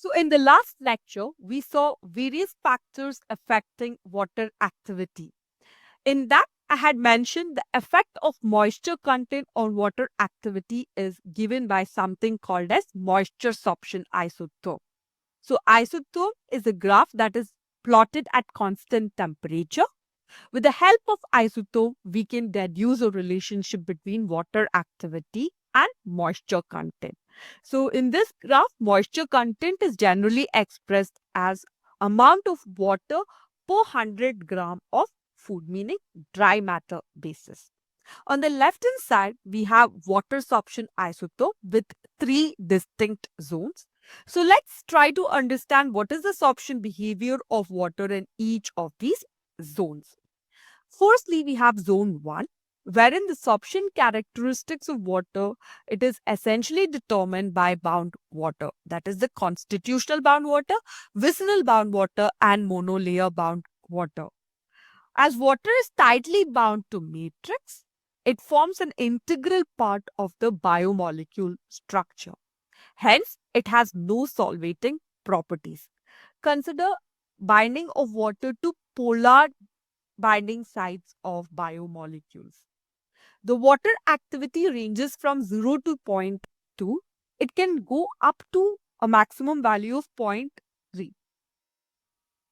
So in the last lecture, we saw various factors affecting water activity. In that, I had mentioned the effect of moisture content on water activity is given by something called as moisture sorption isotherm. So isotherm is a graph that is plotted at constant temperature. With the help of isotherm, we can deduce a relationship between water activity and moisture content. So in this graph, moisture content is generally expressed as amount of water per 100 gram of food, meaning dry matter basis. On the left hand side, we have water sorption isotherm with three distinct zones. So let's try to understand what is the sorption behavior of water in each of these zones. Firstly, we have zone 1, wherein the sorption characteristics of water, it is essentially determined by bound water. That is the constitutional bound water, vicinal bound water, and monolayer bound water. As water is tightly bound to matrix, it forms an integral part of the biomolecule structure. Hence, it has no solvating properties. Consider binding of water to polar binding sites of biomolecules. The water activity ranges from 0 to zero point 0.2. It can go up to a maximum value of 0.3.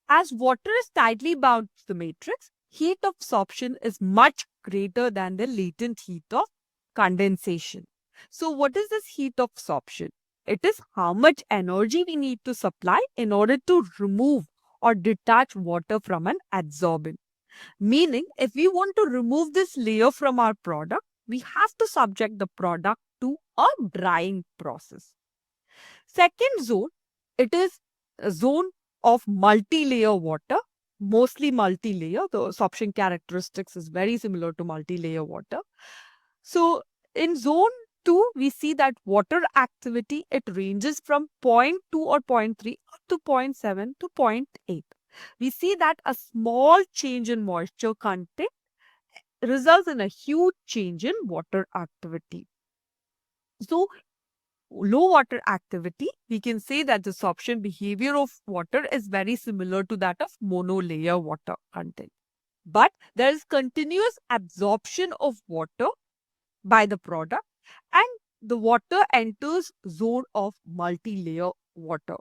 As water is tightly bound to the matrix, heat of sorption is much greater than the latent heat of condensation. So what is this heat of sorption? It is how much energy we need to supply in order to remove or detach water from an adsorbent. Meaning, if we want to remove this layer from our product, we have to subject the product to a drying process. Second zone, it is a zone of multi-layer water, mostly multi-layer. The sorption characteristics is very similar to multi-layer water. So in zone 2, we see that water activity, it ranges from 0.2 or 0.3 up to 0.7 to 0.8. We see that a small change in moisture content results in a huge change in water activity. So low water activity, we can say that the sorption behavior of water is very similar to that of monolayer water content. But there is continuous absorption of water by the product, and the water enters zone of multi-layer water.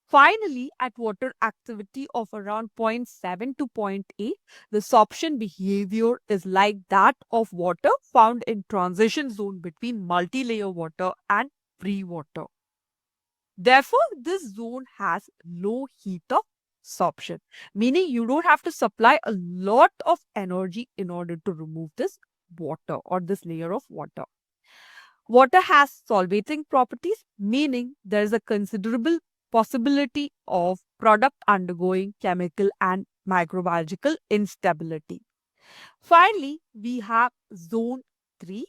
Finally, at water activity of around 0.7 to 0.8, the sorption behavior is like that of water found in transition zone between multi-layer water and free water. Therefore, this zone has low heat of sorption, meaning you don't have to supply a lot of energy in order to remove this water or this layer of water. Water has solvating properties, meaning there is a considerable possibility of product undergoing chemical and microbiological instability. Finally, we have zone 3,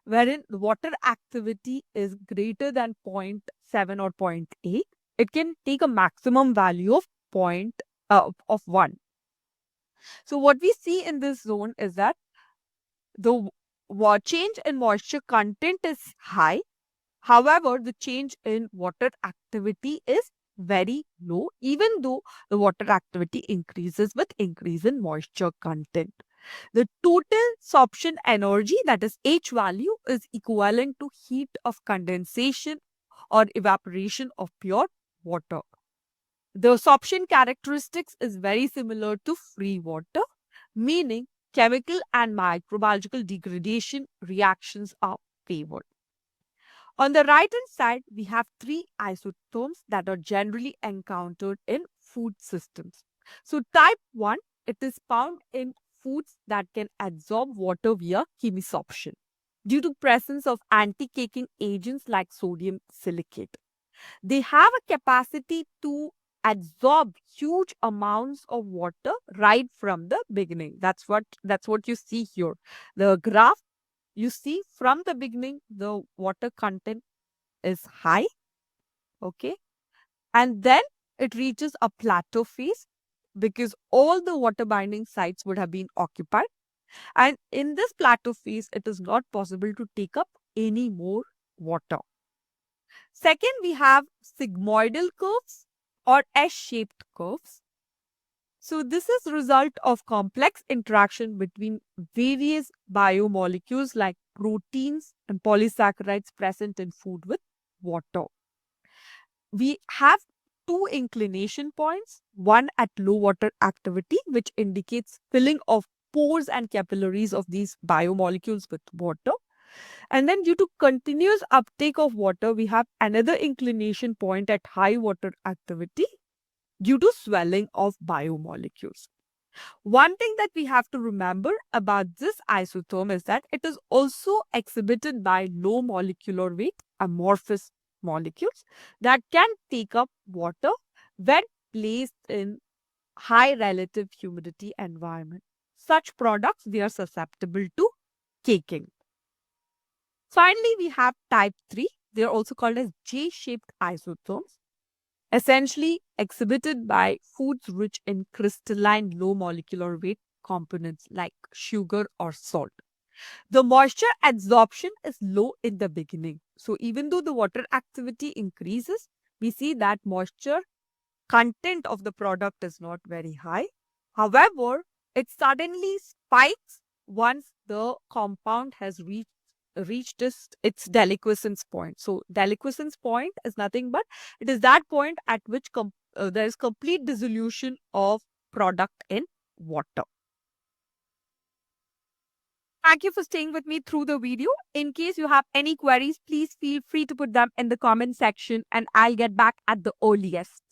wherein the water activity is greater than 0.7 or 0.8. It can take a maximum value of of 1. So what we see in this zone is that the change in moisture content is high. However, the change in water activity is very low, even though the water activity increases with increase in moisture content. The total sorption energy, that is H value, is equivalent to heat of condensation or evaporation of pure water. The sorption characteristics is very similar to free water, meaning chemical and microbiological degradation reactions are favored. On the right hand side, we have three isotherms that are generally encountered in food systems. So type 1, it is found in foods that can absorb water via chemisorption due to presence of anti-caking agents like sodium silicate. They have a capacity to absorb huge amounts of water right from the beginning. That's what you see here. The graph, you see from the beginning the water content is high, okay, and then it reaches a plateau phase because all the water binding sites would have been occupied, and in this plateau phase it is not possible to take up any more water. Second, we have sigmoidal curves or S-shaped curves. So this is result of complex interaction between various biomolecules like proteins and polysaccharides present in food with water. We have two inclination points, one at low water activity, which indicates filling of pores and capillaries of these biomolecules with water. And then due to continuous uptake of water, we have another inclination point at high water activity due to swelling of biomolecules. One thing that we have to remember about this isotherm is that it is also exhibited by low molecular weight amorphous molecules that can take up water when placed in high relative humidity environment. Such products, they are susceptible to caking. Finally, we have type 3. They are also called as J-shaped isotherms, essentially exhibited by foods rich in crystalline low molecular weight components like sugar or salt. The moisture absorption is low in the beginning. So even though the water activity increases, we see that moisture content of the product is not very high. However, it suddenly spikes once the compound has reached its deliquescence point. So deliquescence point is nothing but it is that point at which there is complete dissolution of product in water. Thank you for staying with me through the video. In case you have any queries, please feel free to put them in the comment section and I'll get back at the earliest.